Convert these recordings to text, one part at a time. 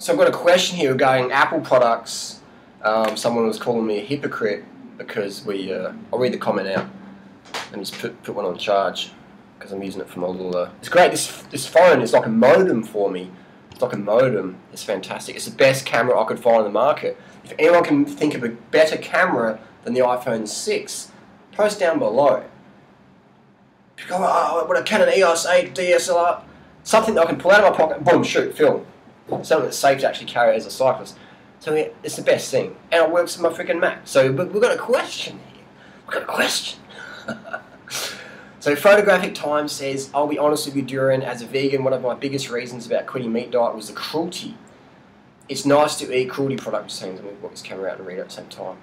So I've got a question here regarding Apple products. Someone was calling me a hypocrite because I'll read the comment out. Let me just put one on charge because I'm using it for my little... It's great. This phone is like a modem for me. It's like a modem. It's fantastic. It's the best camera I could find on the market. If anyone can think of a better camera than the iPhone 6, post down below. Oh, what a Canon EOS 8 DSLR. Something that I can pull out of my pocket, boom, shoot, film. Something that's safe to actually carry as a cyclist. So it's the best thing. And it works with my freaking Mac. So we've got a question here. We've got a question. So Photographic Times says, I'll be honest with you, Durian, as a vegan, one of my biggest reasons about quitting meat diet was the cruelty. It's nice to eat cruelty products. Let me walk this camera out and read it at the same time.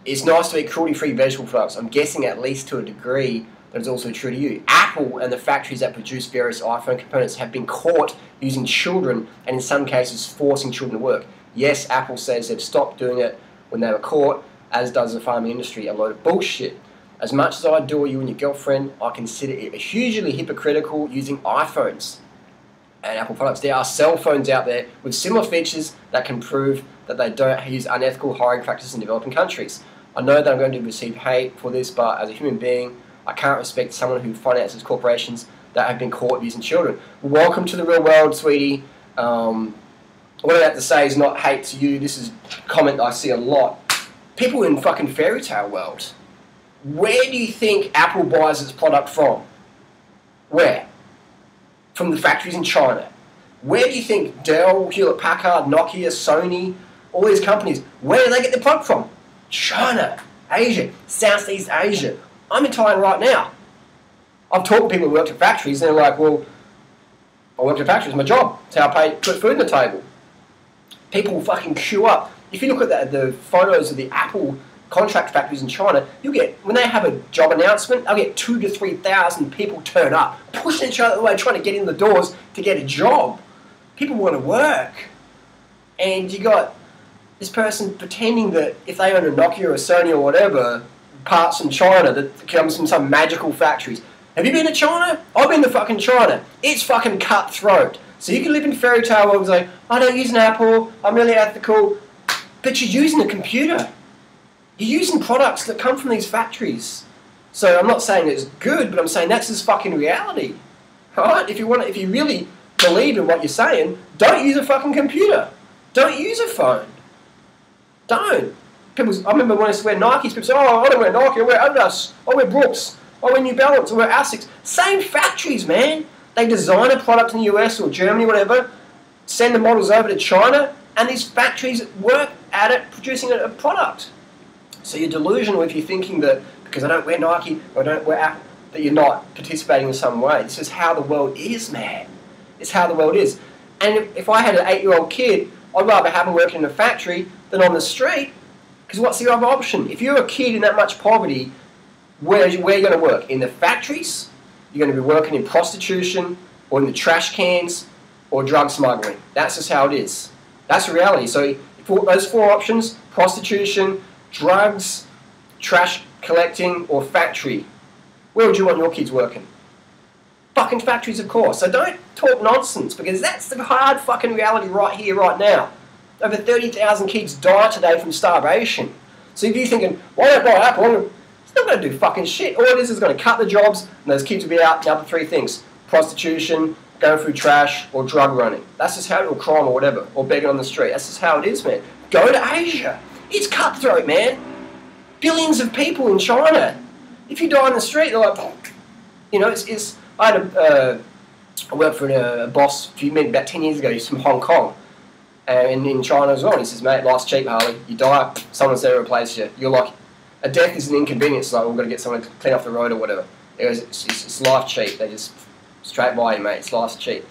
It's nice to eat cruelty-free vegetable products. I'm guessing at least to a degree that is also true to you. Apple and the factories that produce various iPhone components have been caught using children and in some cases forcing children to work. Yes, Apple says they've stopped doing it when they were caught, as does the farming industry. A load of bullshit. As much as I adore you and your girlfriend, I consider it hugely hypocritical using iPhones and Apple products. There are cell phones out there with similar features that can prove that they don't use unethical hiring practices in developing countries. I know that I'm going to receive hate for this, but as a human being, I can't respect someone who finances corporations that have been caught using children. Welcome to the real world, sweetie. What I have to say is not hate to you. This is a comment I see a lot. People in fucking fairy tale world. Where do you think Apple buys its product from? Where? From the factories in China. Where do you think Dell, Hewlett-Packard, Nokia, Sony, all these companies, where do they get their product from? China, Asia, Southeast Asia. I'm in Thailand right now. I've talked to people who work at factories and they're like, well, I work at factories, it's my job. It's how I put food on the table. People fucking queue up. If you look at the photos of the Apple contract factories in China, you'll get, when they have a job announcement, they'll get 2,000 to 3,000 people turn up, pushing each other away, trying to get in the doors to get a job. People want to work. And you got this person pretending that if they own a Nokia or a Sony or whatever, parts from China that comes from some magical factories. Have you been to China? I've been to fucking China. It's fucking cutthroat. So you can live in fairy tale world and say, I don't use an Apple, I'm really ethical, but you're using a computer. You're using products that come from these factories. So I'm not saying it's good, but I'm saying that's just fucking reality. Right? If you really believe in what you're saying, don't use a fucking computer. Don't use a phone. Don't. I remember when I used to wear Nikes, people say, oh, I don't wear Nike, I wear Adidas, I wear Brooks, I wear New Balance, I wear Asics. Same factories, man. They design a product in the US or Germany, whatever, send the models over to China, and these factories work at it, producing a product. So you're delusional if you're thinking that because I don't wear Nike or I don't wear Apple, that you're not participating in some way. This is how the world is, man. It's how the world is. And if I had an 8-year-old kid, I'd rather have him working in a factory than on the street. Because what's the other option? If you're a kid in that much poverty, where are you going to work? In the factories? You're going to be working in prostitution or in the trash cans or drug smuggling. That's just how it is. That's the reality. So for those 4 options, prostitution, drugs, trash collecting, or factory, where would you want your kids working? Fucking factories, of course. So don't talk nonsense, because that's the hard fucking reality right here, right now. Over 30,000 kids die today from starvation. So if you're thinking, why don't I buy Apple? It's not going to do fucking shit. All it is going to cut the jobs, and those kids will be out in the other 3 things. Prostitution, going through trash, or drug running. That's just how it will, crime or whatever, or begging on the street. That's just how it is, man. Go to Asia. It's cutthroat, man. Billions of people in China. If you die on the street, they're like, you know, I worked for a boss about 10 years ago. He's from Hong Kong. And in China as well. And he says, mate, life's cheap, Harley. You die, someone's there to replace you. You're like, a death is an inconvenience. Like, we've got to get someone to clean off the road or whatever. It's life cheap. They just straight by you, mate. It's life's cheap.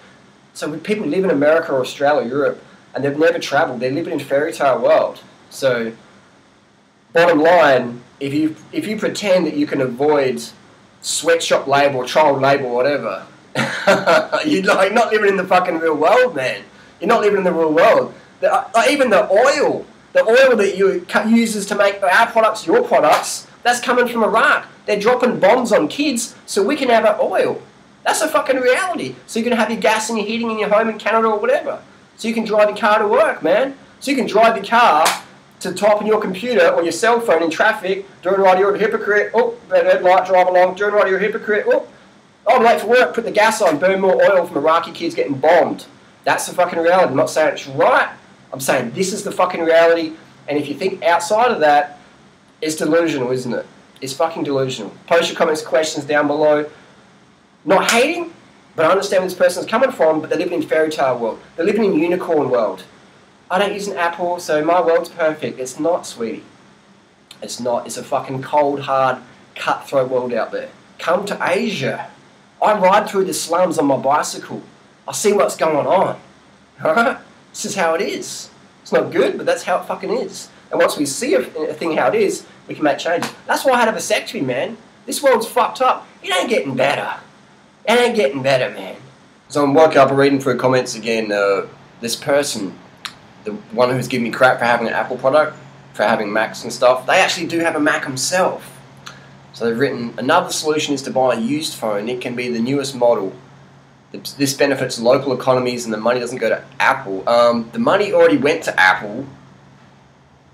So when people live in America or Australia, Europe, and they've never travelled, they're living in a fairy tale world. So, bottom line, if you pretend that you can avoid sweatshop labour or child labour or whatever, you're like not living in the fucking real world, man. You're not living in the real world. Even the oil that you uses to make our products, your products, that's coming from Iraq. They're dropping bombs on kids so we can have our oil. That's a fucking reality. So you can have your gas and your heating in your home in Canada or whatever. So you can drive your car to work, man. So you can drive your car to type in your computer or your cell phone in traffic, Durianrider, you're a hypocrite. Oh, red light, drive along, Durianrider, you're a hypocrite. Oh, I'm late for work, put the gas on, burn more oil from Iraqi kids getting bombed. That's the fucking reality. I'm not saying it's right. I'm saying this is the fucking reality. And if you think outside of that, it's delusional, isn't it? It's fucking delusional. Post your comments, questions down below. Not hating, but I understand where this person's coming from, but they're living in fairy tale world. They're living in unicorn world. I don't use an Apple, so my world's perfect. It's not, sweetie. It's not. It's a fucking cold, hard, cutthroat world out there. Come to Asia. I ride through the slums on my bicycle. I see what's going on. Alright? This is how it is. It's not good, but that's how it fucking is. And once we see a thing how it is, we can make changes. That's why I had a vasectomy, man. This world's fucked up. It ain't getting better. It ain't getting better, man. So I'm woke up and reading through comments again. This person, the one who's giving me crap for having an Apple product, for having Macs and stuff, they actually do have a Mac themselves. So they've written, another solution is to buy a used phone. It can be the newest model. This benefits local economies and the money doesn't go to Apple. The money already went to Apple.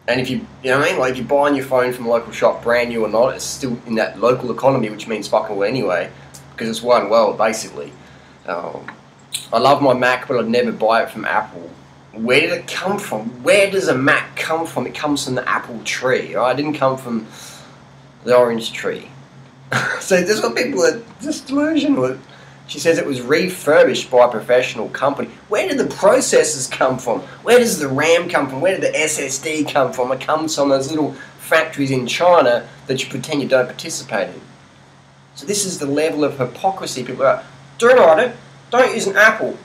And if you know what I mean? Like if you're buying your phone from a local shop, brand new or not, it's still in that local economy, which means fucking well anyway. Because it's one world, basically. I love my Mac, but I'd never buy it from Apple. Where did it come from? Where does a Mac come from? It comes from the apple tree, right? It didn't come from the orange tree. So there's got people that are just delusional. She says it was refurbished by a professional company. Where did the processors come from? Where does the RAM come from? Where did the SSD come from? It comes from those little factories in China that you pretend you don't participate in. So this is the level of hypocrisy. People are like, Durianrider, don't use an Apple.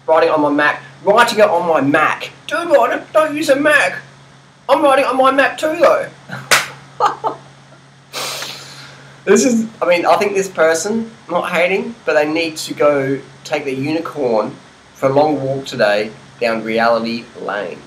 Writing on my Mac. Writing it on my Mac. Durianrider, don't use a Mac. I'm writing on my Mac too though. This is, I mean, I think this person, not hating, but they need to go take their unicorn for a long walk today down reality lane.